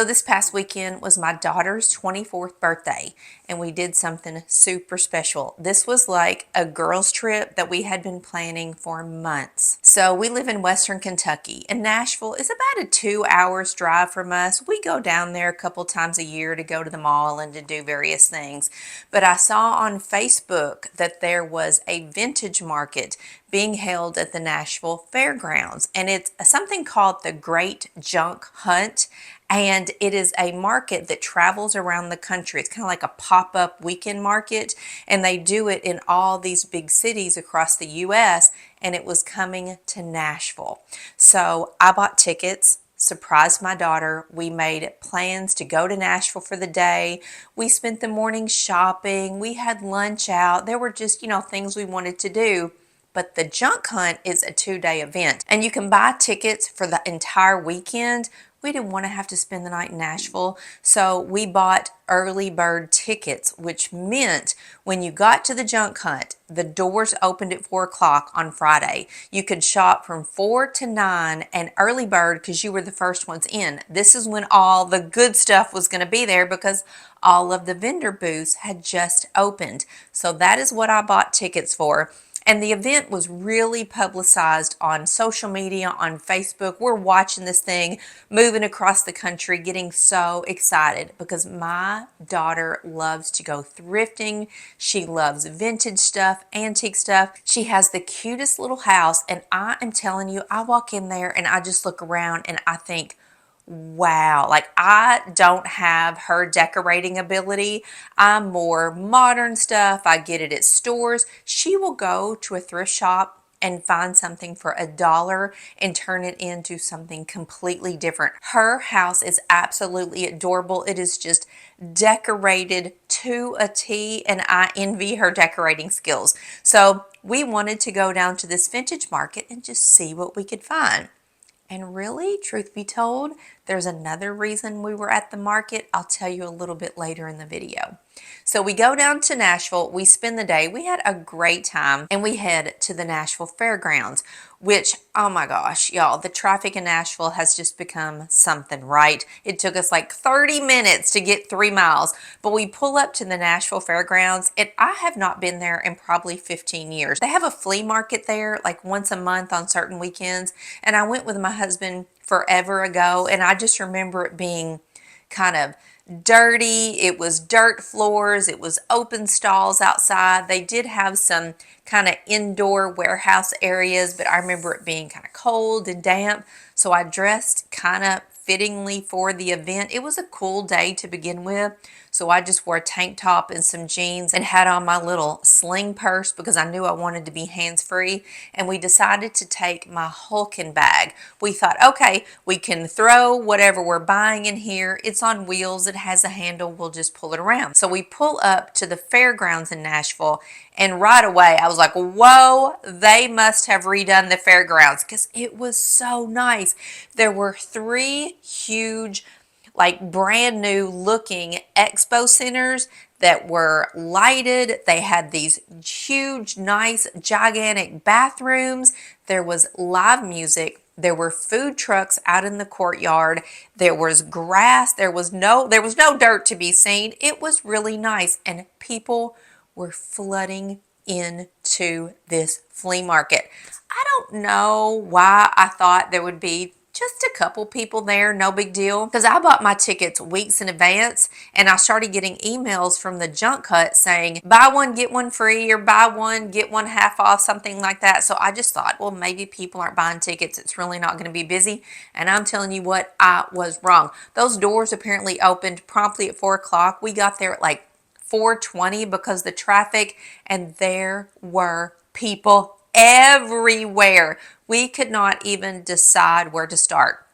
So this past weekend was my daughter's 24th birthday, and we did something super special. This was like a girls' trip that we had been planning for months. So we live in Western Kentucky, and Nashville is about a 2 hours drive from us. We go down there a couple times a year to go to the mall and to do various things. But I saw on Facebook that there was a vintage market being held at the Nashville Fairgrounds, and it's something called the Great Junk Hunt. And it is a market that travels around the country. It's kind of like a pop-up weekend market, and they do it in all these big cities across the US, and it was coming to Nashville. So I bought tickets, surprised my daughter. We made plans to go to Nashville for the day. We spent the morning shopping. We had lunch out. There were just, things we wanted to do. But the junk hunt is a 2-day event, and you can buy tickets for the entire weekend. We didn't want to have to spend the night in Nashville, so we bought early bird tickets, which meant when you got to the junk hunt, the doors opened at 4 o'clock on Friday. You could shop from 4 to 9, and early bird, because you were the first ones in. This is when all the good stuff was going to be there because all of the vendor booths had just opened. So that is what I bought tickets for. And the event was really publicized on social media, on Facebook. We're watching this thing moving across the country, getting so excited because my daughter loves to go thrifting. She loves vintage stuff, antique stuff. She has the cutest little house, and I am telling you, I walk in there and I just look around and I think, wow, like I don't have her decorating ability. I'm more modern stuff. I get it at stores. She will go to a thrift shop and find something for $1 and turn it into something completely different. Her house is absolutely adorable. It is just decorated to a T, and I envy her decorating skills. So we wanted to go down to this vintage market and just see what we could find. And really, truth be told, there's another reason we were at the market. I'll tell you a little bit later in the video. So we go down to Nashville, we spend the day, we had a great time, and we head to the Nashville Fairgrounds, which, oh my gosh, y'all, the traffic in Nashville has just become something, right? It took us like 30 minutes to get 3 miles, but we pull up to the Nashville Fairgrounds, and I have not been there in probably 15 years. They have a flea market there like once a month on certain weekends, and I went with my husband forever ago, and I just remember it being kind of dirty. It was dirt floors. It was open stalls outside. They did have some kind of indoor warehouse areas, but I remember it being kind of cold and damp. So I dressed kind of fittingly for the event. It was a cool day to begin with. So I just wore a tank top and some jeans and had on my little sling purse because I knew I wanted to be hands-free. And we decided to take my Hulking bag. We thought, okay, we can throw whatever we're buying in here. It's on wheels. It has a handle. We'll just pull it around. So we pull up to the fairgrounds in Nashville, and right away I was like, whoa, they must have redone the fairgrounds because it was so nice. There were 3 huge, like brand new looking expo centers that were lighted. They had these huge, nice, gigantic bathrooms. There was live music. There were food trucks out in the courtyard. There was grass. There was no dirt to be seen. It was really nice, and people were flooding into this flea market. I don't know why I thought there would be just a couple people there, no big deal, because I bought my tickets weeks in advance, and I started getting emails from the junk hut saying buy one get one free, or buy one get one half off, something like that. So I just thought, well, maybe people aren't buying tickets, it's really not going to be busy. And I'm telling you what, I was wrong. Those doors apparently opened promptly at 4 o'clock. We got there at like 4:20 because the traffic, and there were people everywhere. We could not even decide where to start.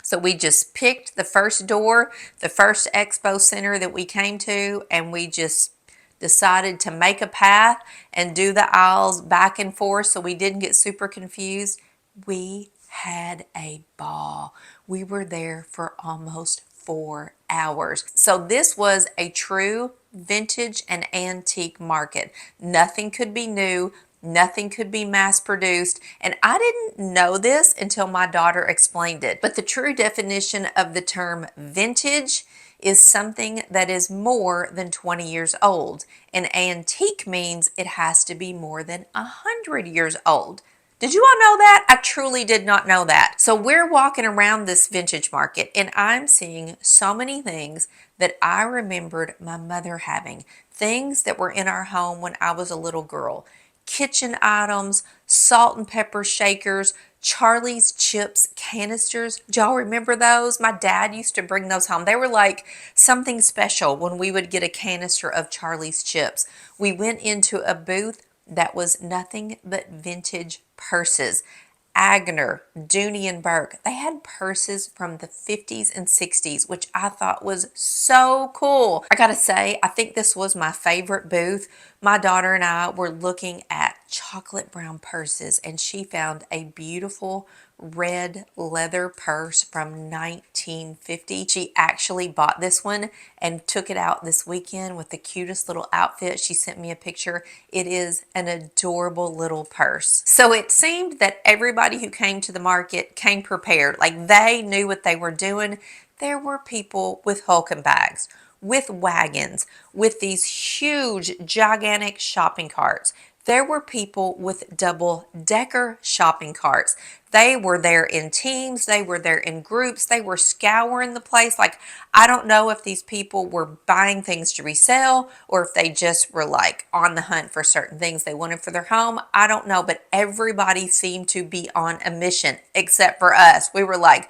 So we just picked the first door, the first expo center that we came to, and we just decided to make a path and do the aisles back and forth so we didn't get super confused. We had a ball. We were there for almost 4 hours. So this was a true vintage and antique market. Nothing could be new. Nothing could be mass produced. And I didn't know this until my daughter explained it. But the true definition of the term vintage is something that is more than 20 years old. And antique means it has to be more than 100 years old. Did you all know that? I truly did not know that. So we're walking around this vintage market and I'm seeing so many things that I remembered my mother having. Things that were in our home when I was a little girl. Kitchen items, salt and pepper shakers, Charlie's chips canisters. Do y'all remember those? My dad used to bring those home. They were like something special when we would get a canister of Charlie's chips. We went into a booth that was nothing but vintage purses. Agner, Dooney and Burke, they had purses from the 50s and 60s, which I thought was so cool. I gotta say, I think this was my favorite booth. My daughter and I were looking at chocolate brown purses and she found a beautiful red leather purse from 1950. She actually bought this one and took it out this weekend with the cutest little outfit. She sent me a picture. It is an adorable little purse. So it seemed that everybody who came to the market came prepared. Like they knew what they were doing. There were people with Hulking bags, with wagons, with these huge, gigantic shopping carts. There were people with double-decker shopping carts. They were there in teams. They were there in groups. They were scouring the place. Like, I don't know if these people were buying things to resell or if they just were like on the hunt for certain things they wanted for their home. I don't know, but everybody seemed to be on a mission except for us. We were like,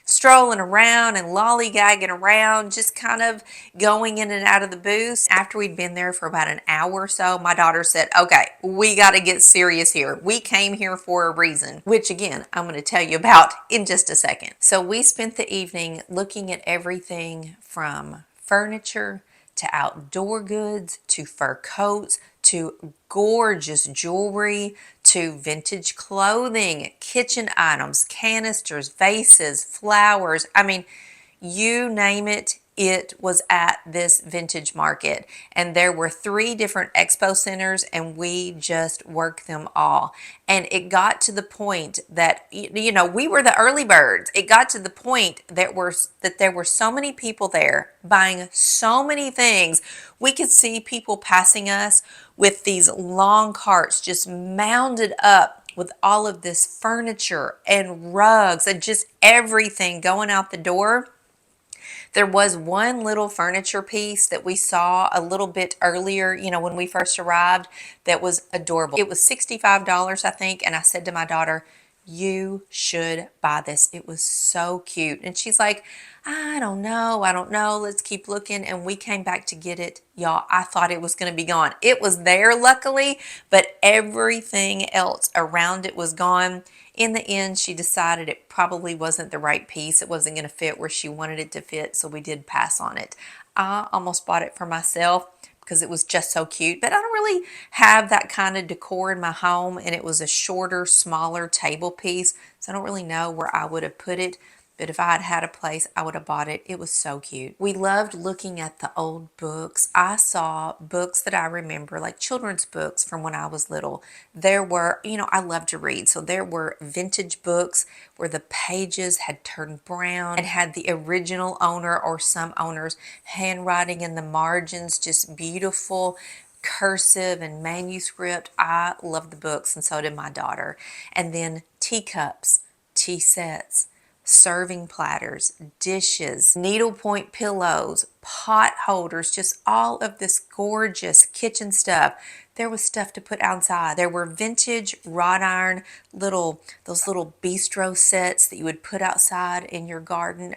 strolling around and lollygagging around, just kind of going in and out of the booths. After we'd been there for about an hour or so, my daughter said, okay, we got to get serious here. We came here for a reason, which again, I'm going to tell you about in just a second. So we spent the evening looking at everything from furniture to outdoor goods, to fur coats, to gorgeous jewelry, to vintage clothing, kitchen items, canisters, vases, flowers. I mean, you name it, it was at this vintage market. And there were 3 different expo centers and we just worked them all. And it got to the point that, you know, we were the early birds. It got to the point that there were so many people there buying so many things. We could see people passing us with these long carts just mounded up with all of this furniture and rugs and just everything going out the door. There was one little furniture piece that we saw a little bit earlier, you know, when we first arrived, that was adorable. It was $65, I think, and I said to my daughter, you should buy this. It was so cute. And she's like, I don't know. Let's keep looking. And we came back to get it. Y'all, I thought it was going to be gone. It was there, luckily, but everything else around it was gone. In the end, she decided it probably wasn't the right piece. It wasn't going to fit where she wanted it to fit, so we did pass on it. I almost bought it for myself because it was just so cute, but I don't really have that kind of decor in my home, and it was a shorter, smaller table piece, so I don't really know where I would have put it. But if I had had a place, I would have bought it. It was so cute. We loved looking at the old books. I saw books that I remember, like children's books from when I was little. There were, you know, I love to read. So there were vintage books where the pages had turned brown and had the original owner or some owners handwriting in the margins, just beautiful cursive and manuscript. I love the books, and so did my daughter. And then teacups, tea sets, serving platters, dishes, needlepoint pillows, pot holders, just all of this gorgeous kitchen stuff. There was stuff to put outside. There were vintage wrought iron those little bistro sets that you would put outside in your garden.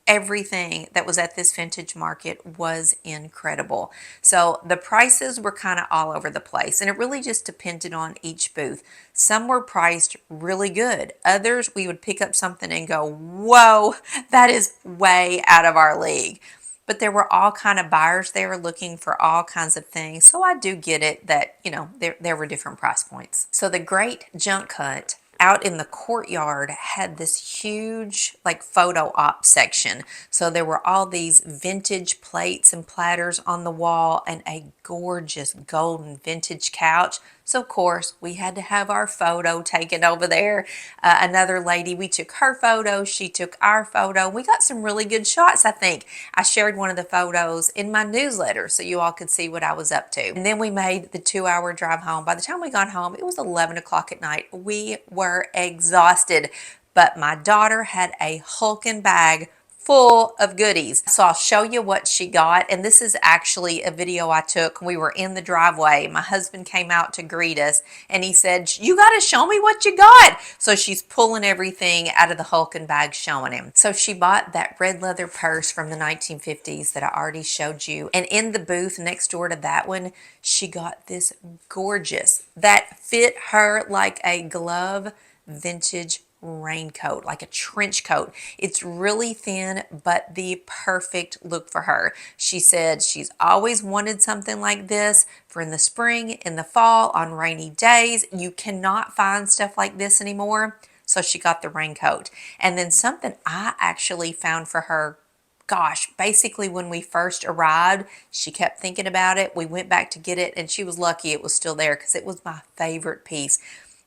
Everything that was at this vintage market was incredible. So the prices were kind of all over the place, and it really just depended on each booth. Some were priced really good. Others, we would pick up something and go, whoa, that is way out of our league. But there were all kind of buyers there looking for all kinds of things. So I do get it that, you know, there were different price points. So the Great Junk Hunt out in the courtyard had this huge like photo op section. So there were all these vintage plates and platters on the wall and a gorgeous golden vintage couch. So of course we had to have our photo taken over there. Another lady, we took her photo, she took our photo. We got some really good shots, I think. I shared one of the photos in my newsletter so you all could see what I was up to. And then we made the 2-hour drive home. By the time we got home, it was 11 o'clock at night. We were exhausted, but my daughter had a hulking bag full of goodies. So I'll show you what she got. And this is actually a video I took. We were in the driveway. My husband came out to greet us and he said, "You got to show me what you got." So she's pulling everything out of the hulking bag, showing him. So she bought that red leather purse from the 1950s that I already showed you. And in the booth next door to that one, she got this gorgeous, that fit her like a glove, vintage raincoat, like a trench coat. It's really thin, but the perfect look for her. She said she's always wanted something like this for in the spring, in the fall, on rainy days. You cannot find stuff like this anymore. So she got the raincoat. And then something I actually found for her, gosh, basically when we first arrived, she kept thinking about it. We went back to get it and she was lucky it was still there because it was my favorite piece.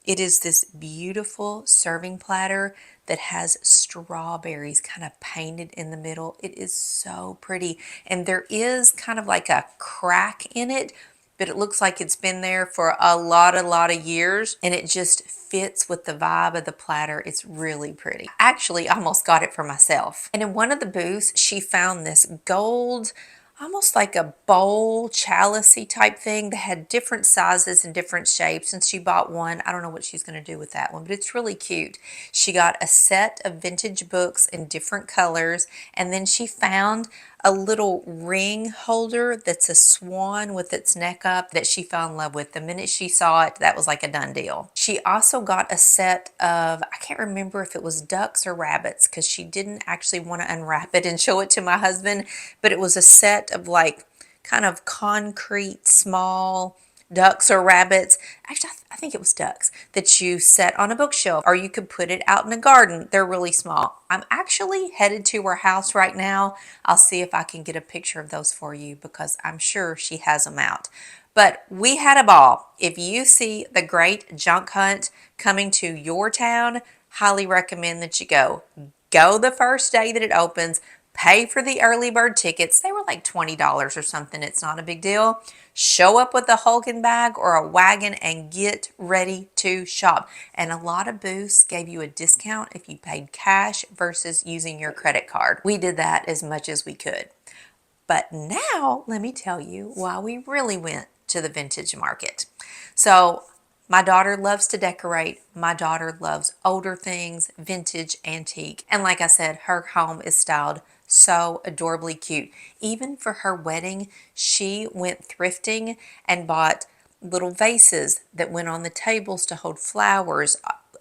It is this beautiful serving platter that has strawberries kind of painted in the middle. It is so pretty. And there is kind of like a crack in it, but it looks like it's been there for a lot of years. And it just fits with the vibe of the platter. It's really pretty. I actually almost got it for myself. And in one of the booths, she found this gold, almost like a bowl chalicey type thing that had different sizes and different shapes, and she bought one. I don't know what she's going to do with that one, but it's really cute. She got a set of vintage books in different colors, and then she found a little ring holder that's a swan with its neck up that she fell in love with. The minute she saw it, that was like a done deal. She also got a set of, I can't remember if it was ducks or rabbits because she didn't actually want to unwrap it and show it to my husband, but it was a set of like kind of concrete small ducks or rabbits. Actually, I think it was ducks that you set on a bookshelf, or you could put it out in a garden. They're really small. I'm actually headed to her house right now. I'll see if I can get a picture of those for you because I'm sure she has them out. But we had a ball. If you see the Great Junk Hunt coming to your town, highly recommend that you go. Go the first day that it opens. Pay for the early bird tickets. They were like $20 or something. It's not a big deal. Show up with a hulking bag or a wagon and get ready to shop. And a lot of booths gave you a discount if you paid cash versus using your credit card. We did that as much as we could. But now let me tell you why we really went to the vintage market. So my daughter loves to decorate. My daughter loves older things, vintage, antique. And like I said, her home is styled so adorably cute. Even for her wedding, she went thrifting and bought little vases that went on the tables to hold flowers.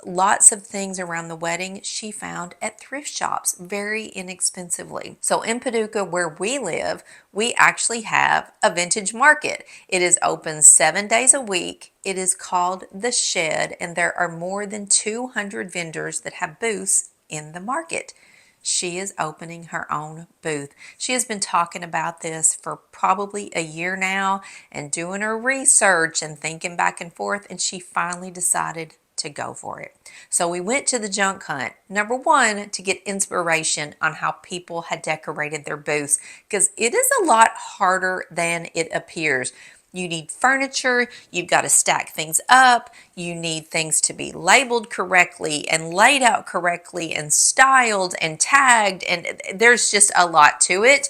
Lots of things around the wedding she found at thrift shops very inexpensively. So in Paducah, where we live, we actually have a vintage market. It is open 7 days a week. It is called The Shed, and there are more than 200 vendors that have booths in the market. She is opening her own booth. She has been talking about this for probably a year now and doing her research and thinking back and forth, and she finally decided to go for it. So we went to the junk hunt, number one, to get inspiration on how people had decorated their booths, because it is a lot harder than it appears. You need furniture, you've got to stack things up, you need things to be labeled correctly and laid out correctly and styled and tagged, and there's just a lot to it.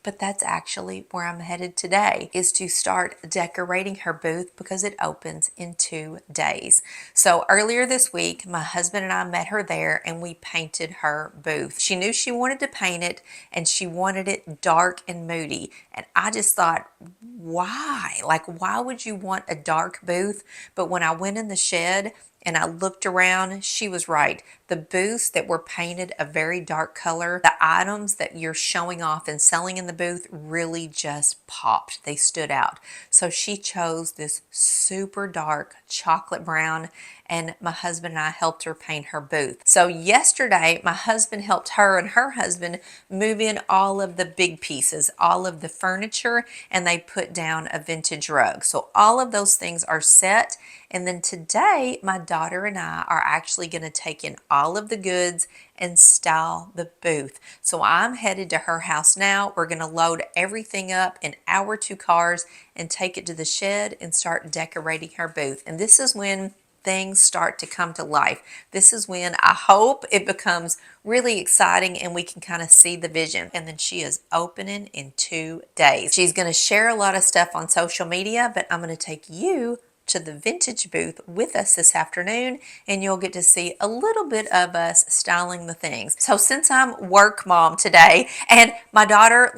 But that's actually where I'm headed today, is to start decorating her booth because it opens in 2 days. So earlier this week, my husband and I met her there and we painted her booth. She knew she wanted to paint it and she wanted it dark and moody. And I just thought, why? Like, why would you want a dark booth? But when I went in the shed and I looked around, she was right. The booths that were painted a very dark color, the items that you're showing off and selling in the booth really just popped. They stood out. So she chose this super dark chocolate brown, and my husband and I helped her paint her booth. So yesterday, my husband helped her and her husband move in all of the big pieces, all of the furniture, and they put down a vintage rug. So all of those things are set. And then today, my daughter and I are actually going to take in all of the goods and style the booth. So I'm headed to her house now. We're going to load everything up in our 2 cars and take it to the shed and start decorating her booth. And this is when things start to come to life. This is when I hope it becomes really exciting and we can kind of see the vision. And then she is opening in 2 days. She's going to share a lot of stuff on social media, but I'm going to take you to the vintage booth with us this afternoon, and you'll get to see a little bit of us styling the things. So since I'm work mom today, and my daughter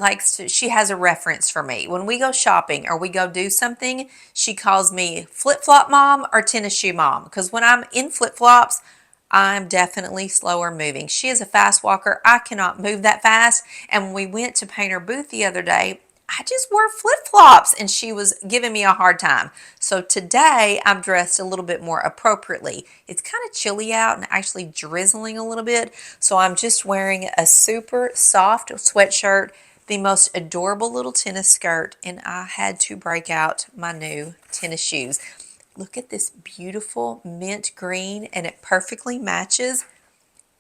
she has a reference for me. When we go shopping or we go do something, she calls me flip-flop mom or tennis shoe mom, because when I'm in flip-flops, I'm definitely slower moving. She is a fast walker. I cannot move that fast. And when we went to paint her booth the other day, I just wore flip-flops and she was giving me a hard time. So today I'm dressed a little bit more appropriately. It's kind of chilly out and actually drizzling a little bit. So I'm just wearing a super soft sweatshirt, the most adorable little tennis skirt, and I had to break out my new tennis shoes. Look at this beautiful mint green, and it perfectly matches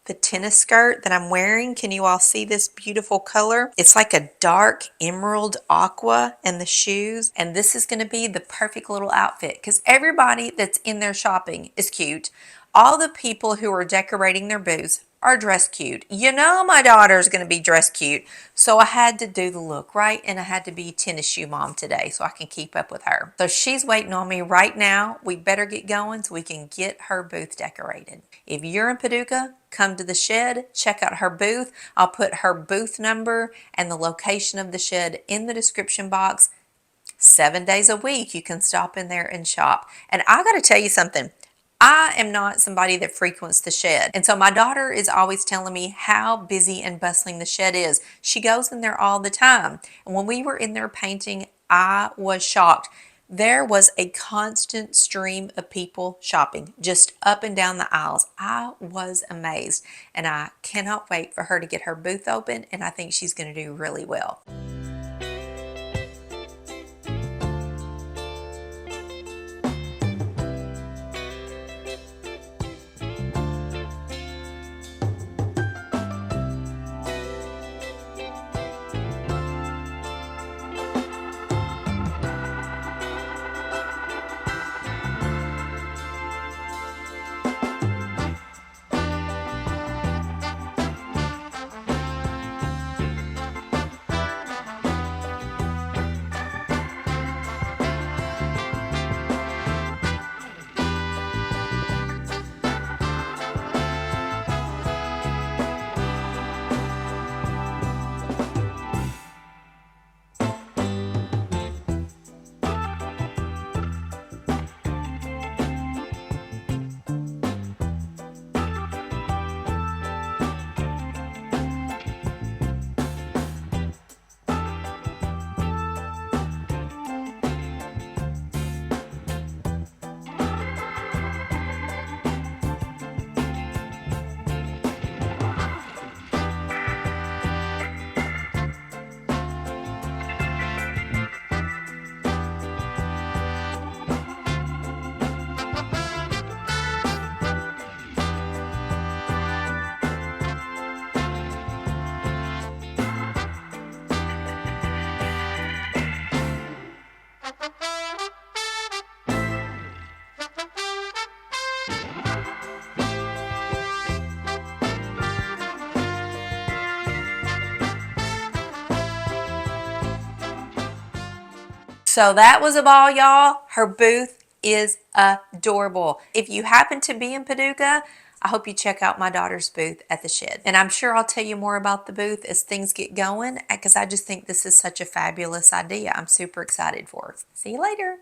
the tennis skirt that I'm wearing. Can you all see this beautiful color? It's like a dark emerald aqua, and the shoes. And this is going to be the perfect little outfit because everybody that's in there shopping is cute. All the people who are decorating their booths are dressed cute. You know my daughter's going to be dressed cute. So I had to do the look, right? And I had to be tennis shoe mom today so I can keep up with her. So she's waiting on me right now. We better get going so we can get her booth decorated. If you're in Paducah, come to the shed, check out her booth. I'll put her booth number and the location of the shed in the description box. 7 days a week, you can stop in there and shop. And I got to tell you something. I am not somebody that frequents the shed. And so my daughter is always telling me how busy and bustling the shed is. She goes in there all the time. And when we were in there painting, I was shocked. There was a constant stream of people shopping just up and down the aisles. I was amazed. And I cannot wait for her to get her booth open. And I think she's going to do really well. So that was a ball, y'all. Her booth is adorable. If you happen to be in Paducah, I hope you check out my daughter's booth at the shed. And I'm sure I'll tell you more about the booth as things get going because I just think this is such a fabulous idea. I'm super excited for her. See you later.